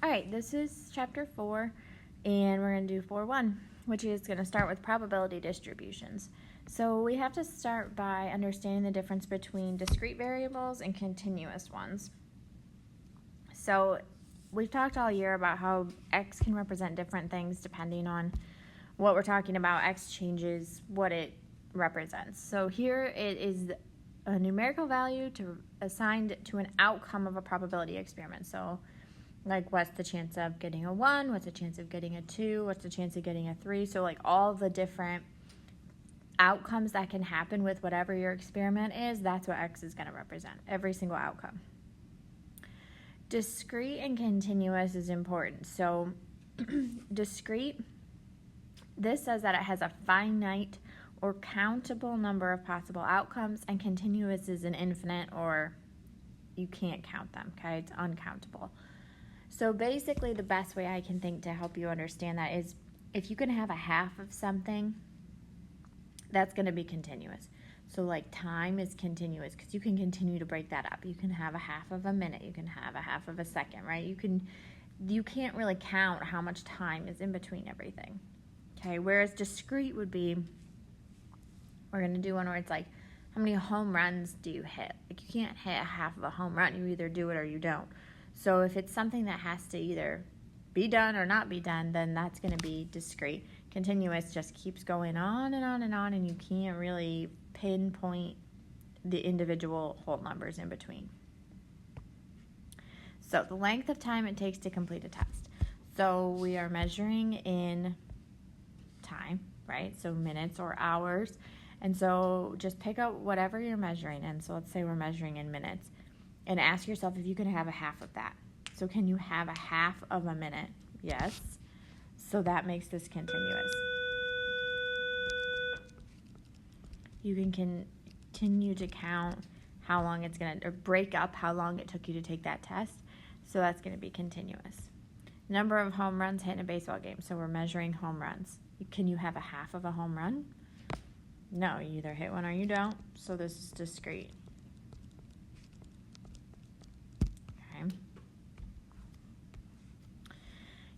All right, this is chapter 4, and we're going to do 4.1, which is going to start with probability distributions. So we have to start by understanding the difference between discrete variables and continuous ones. So we've talked all year about how x can represent different things depending on what we're talking about. X changes what it represents. So here it is a numerical value assigned to an outcome of a probability experiment. So like, what's the chance of getting a 1? What's the chance of getting a 2? What's the chance of getting a 3? So, like, all the different outcomes that can happen with whatever your experiment is, that's what x is going to represent, every single outcome. Discrete and continuous is important. So, discrete, this says that it has a finite or countable number of possible outcomes, and continuous is an infinite, or you can't count them, okay? It's uncountable. So basically the best way I can think to help you understand that is if you can have a half of something, that's going to be continuous. So like time is continuous because you can continue to break that up. You can have a half of a minute. You can have a half of a second, right? You can't really count how much time is in between everything. Okay, whereas discrete would be, we're going to do one where it's like, how many home runs do you hit? Like, you can't hit a half of a home run. You either do it or you don't. So if it's something that has to either be done or not be done, then that's going to be discrete. Continuous just keeps going on and on and on, and you can't really pinpoint the individual whole numbers in between. So the length of time it takes to complete a test. So we are measuring in time, right? So minutes or hours. And so just pick up whatever you're measuring in. So let's say we're measuring in minutes. And ask yourself if you can have a half of that. So can you have a half of a minute? Yes. So that makes this continuous. You can continue to count how long it's going to, or break up how long it took you to take that test. So that's going to be continuous. Number of home runs hit in a baseball game. So we're measuring home runs. Can you have a half of a home run? No, you either hit one or you don't. So this is discrete.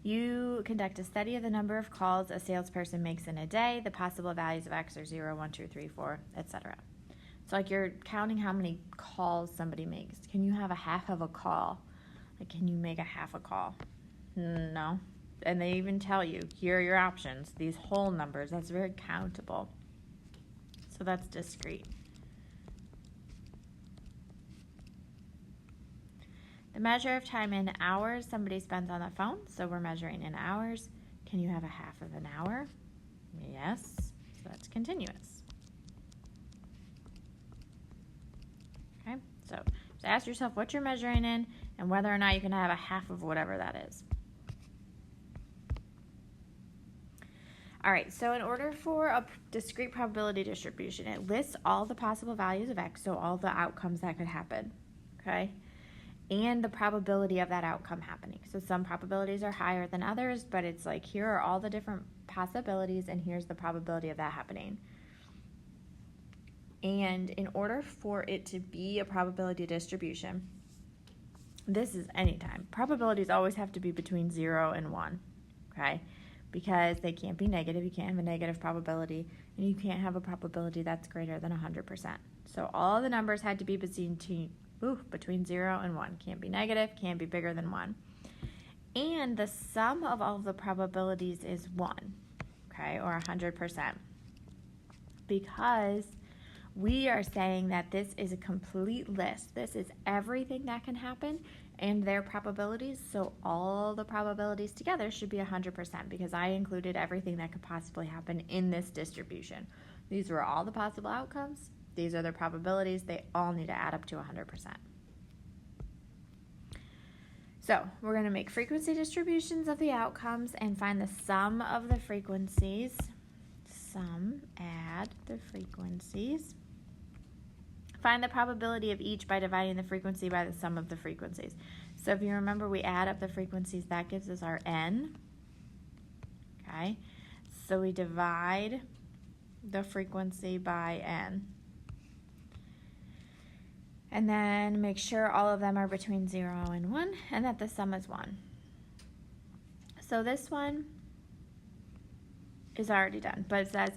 You conduct a study of the number of calls a salesperson makes in a day. The possible values of x are 0, 1, 2, 3, 4, etc. So like you're counting how many calls somebody makes. Can you have a half of a call? Like, can you make a half a call? No. And they even tell you, here are your options. These whole numbers, that's very countable. So that's discrete. The measure of time in hours somebody spends on the phone, so we're measuring in hours. Can you have a half of an hour? Yes, so that's continuous. Okay, so just ask yourself what you're measuring in and whether or not you can have a half of whatever that is. All right, so in order for a discrete probability distribution, it lists all the possible values of x, so all the outcomes that could happen, okay? And the probability of that outcome happening. So some probabilities are higher than others, but it's like, here are all the different possibilities, and here's the probability of that happening. And in order for it to be a probability distribution, this is anytime. Probabilities always have to be between 0 and 1, okay? Because they can't be negative. You can't have a negative probability, and you can't have a probability that's greater than 100%. So all the numbers had to be between 0 and 1. Can't be negative, can't be bigger than 1. And the sum of all of the probabilities is 1, okay, or 100%. Because we are saying that this is a complete list. This is everything that can happen and their probabilities. So all the probabilities together should be 100% because I included everything that could possibly happen in this distribution. These were all the possible outcomes. These are their probabilities. They all need to add up to 100%. So we're going to make frequency distributions of the outcomes and find the sum of the frequencies. Sum, add the frequencies. Find the probability of each by dividing the frequency by the sum of the frequencies. So if you remember, we add up the frequencies. That gives us our n. Okay, so we divide the frequency by n. And then make sure all of them are between 0 and 1 and that the sum is 1. So this one is already done, but it says,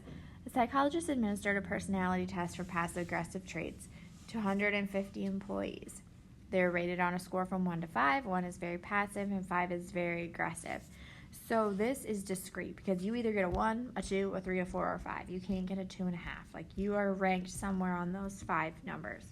a psychologist administered a personality test for passive-aggressive traits to 150 employees. They're rated on a score from 1 to 5. 1 is very passive and 5 is very aggressive. So this is discrete because you either get a 1, a 2, a 3, a 4, or a 5. You can't get a 2.5. Like, you are ranked somewhere on those 5 numbers.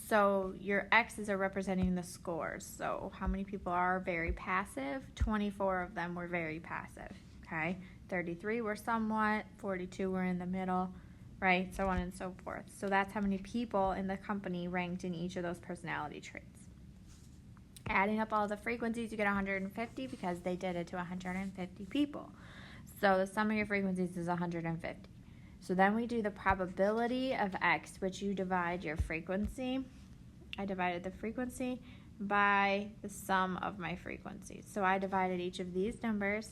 So your X's are representing the scores. So how many people are very passive? 24 of them were very passive, okay? 33 were somewhat, 42 were in the middle, right? So on and so forth. So that's how many people in the company ranked in each of those personality traits. Adding up all the frequencies, you get 150 because they did it to 150 people. So the sum of your frequencies is 150. So then we do the probability of X, which you divide your frequency. I divided the frequency by the sum of my frequencies. So I divided each of these numbers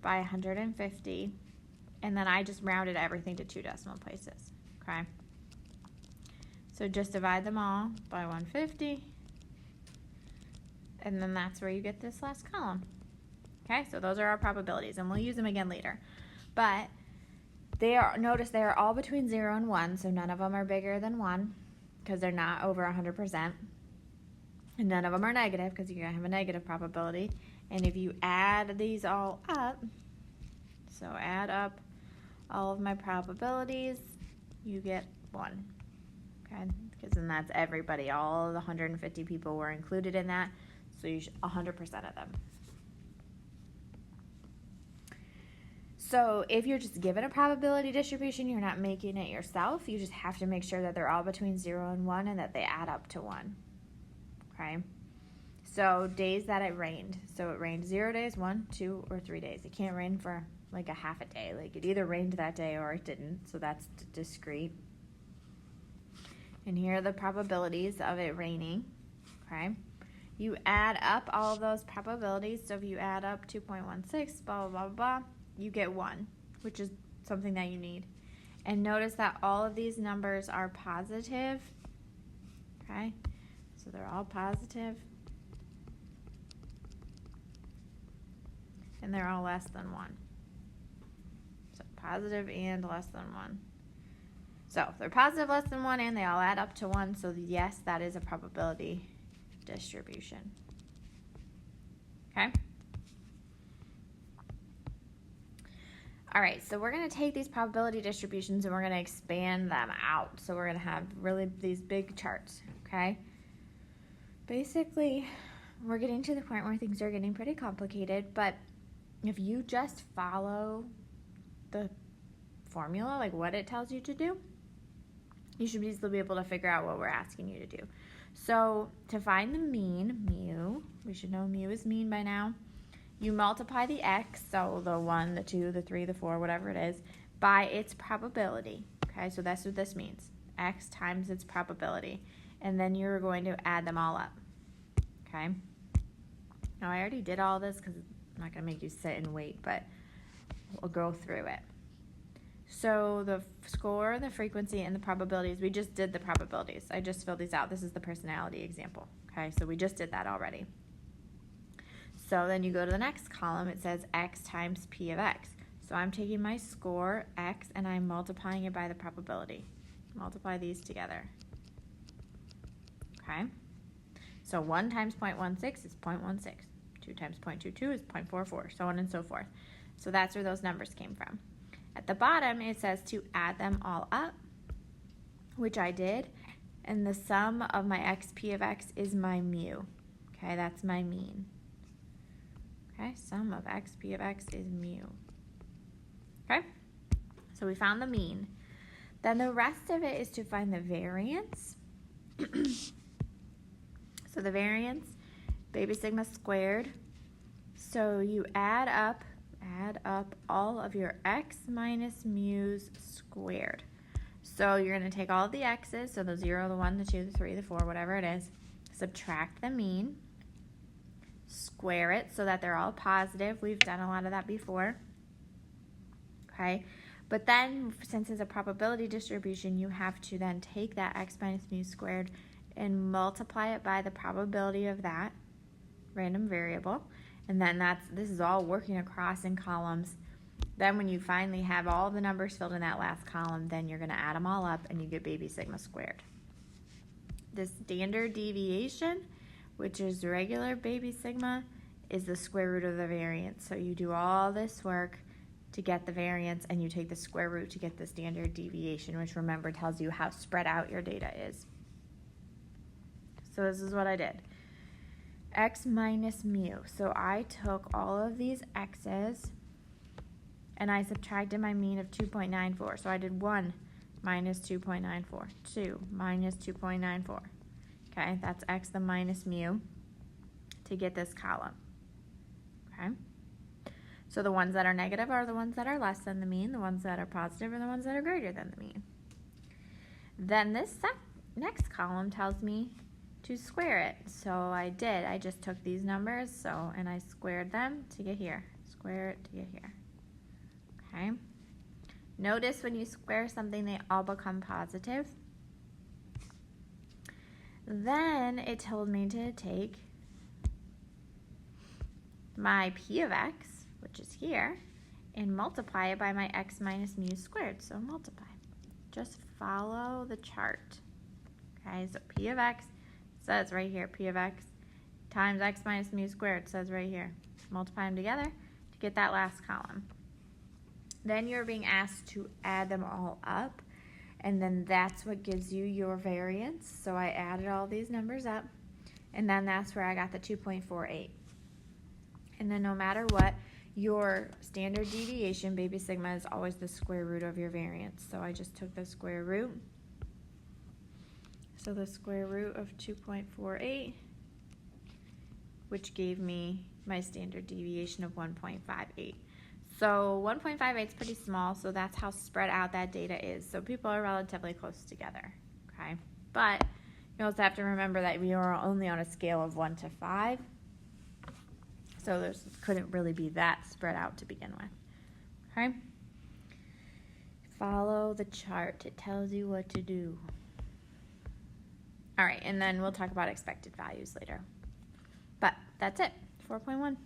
by 150, and then I just rounded everything to 2 decimal places, okay? So just divide them all by 150, and then that's where you get this last column, okay? So those are our probabilities, and we'll use them again later. But notice they are all between 0 and 1, so none of them are bigger than 1, because they're not over 100%. And none of them are negative, because you're going to have a negative probability. And if you add these all up, so add up all of my probabilities, you get 1. Okay? Because then that's everybody. All of the 150 people were included in that, so you should 100% of them. So if you're just given a probability distribution, you're not making it yourself. You just have to make sure that they're all between 0 and 1 and that they add up to 1. Okay? So days that it rained. So it rained 0 days, 1, 2, or 3 days. It can't rain for like a half a day. Like, it either rained that day or it didn't. So that's discrete. And here are the probabilities of it raining. Okay? You add up all of those probabilities. So if you add up 2.16, blah, blah, blah, blah, you get 1, which is something that you need. And notice that all of these numbers are positive. Okay? So they're all positive. And they're all less than 1. So positive and less than 1. So they're positive, less than 1, and they all add up to 1. So yes, that is a probability distribution. Okay? All right, so we're going to take these probability distributions and we're going to expand them out. So we're going to have really these big charts, okay? Basically, we're getting to the point where things are getting pretty complicated, but if you just follow the formula, like what it tells you to do, you should easily be able to figure out what we're asking you to do. So to find the mean, mu, we should know mu is mean by now. You multiply the X, so the 1, the 2, the 3, the 4, whatever it is, by its probability. Okay, so that's what this means. X times its probability. And then you're going to add them all up. Okay? Now, I already did all this because I'm not going to make you sit and wait, but we'll go through it. So the score, the frequency, and the probabilities, we just did the probabilities. I just filled these out. This is the personality example. Okay, so we just did that already. So then you go to the next column. It says X times P of X. So I'm taking my score, X, and I'm multiplying it by the probability. Multiply these together. Okay? So 1 times 0.16 is 0.16. 2 times 0.22 is 0.44, so on and so forth. So that's where those numbers came from. At the bottom, it says to add them all up, which I did. And the sum of my X, P of X is my mu. Okay, that's my mean. Okay, sum of X, P of X is mu. Okay, so we found the mean. Then the rest of it is to find the variance. So the variance, baby sigma squared. So you add up all of your X minus mu's squared. So you're going to take all of the X's, so the 0, the 1, the 2, the 3, the 4, whatever it is, subtract the mean, square it so that they're all positive. We've done a lot of that before. Okay, but then since it's a probability distribution, you have to then take that X minus mu squared and multiply it by the probability of that random variable, And then this is all working across in columns. Then when you finally have all the numbers filled in that last column, then you're going to add them all up and you get baby sigma squared. The standard deviation, which is regular baby sigma, is the square root of the variance. So you do all this work to get the variance and you take the square root to get the standard deviation, which remember tells you how spread out your data is. So this is what I did. X minus mu. So I took all of these x's and I subtracted my mean of 2.94. So I did 1 minus 2.94, 2 minus 2.94. Okay, that's x the minus mu to get this column. Okay, so the ones that are negative are the ones that are less than the mean. The ones that are positive are the ones that are greater than the mean. Then this next column tells me to square it. So I did. I just took these numbers and I squared them to get here. Square it to get here. Okay. Notice when you square something, they all become positive. Then it told me to take my p of x, which is here, and multiply it by my x minus mu squared. So multiply. Just follow the chart. Okay, so p of x says right here, p of x times x minus mu squared says right here. Multiply them together to get that last column. Then you're being asked to add them all up, and then that's what gives you your variance. So I added all these numbers up, and then that's where I got the 2.48. And then no matter what, your standard deviation, baby sigma, is always the square root of your variance. So I just took the square root. So the square root of 2.48, which gave me my standard deviation of 1.58. So 1.58 is pretty small, so that's how spread out that data is. So people are relatively close together, okay? But you also have to remember that we are only on a scale of 1 to 5. So this couldn't really be that spread out to begin with, okay? Follow the chart. It tells you what to do. All right, and then we'll talk about expected values later. But that's it, 4.1.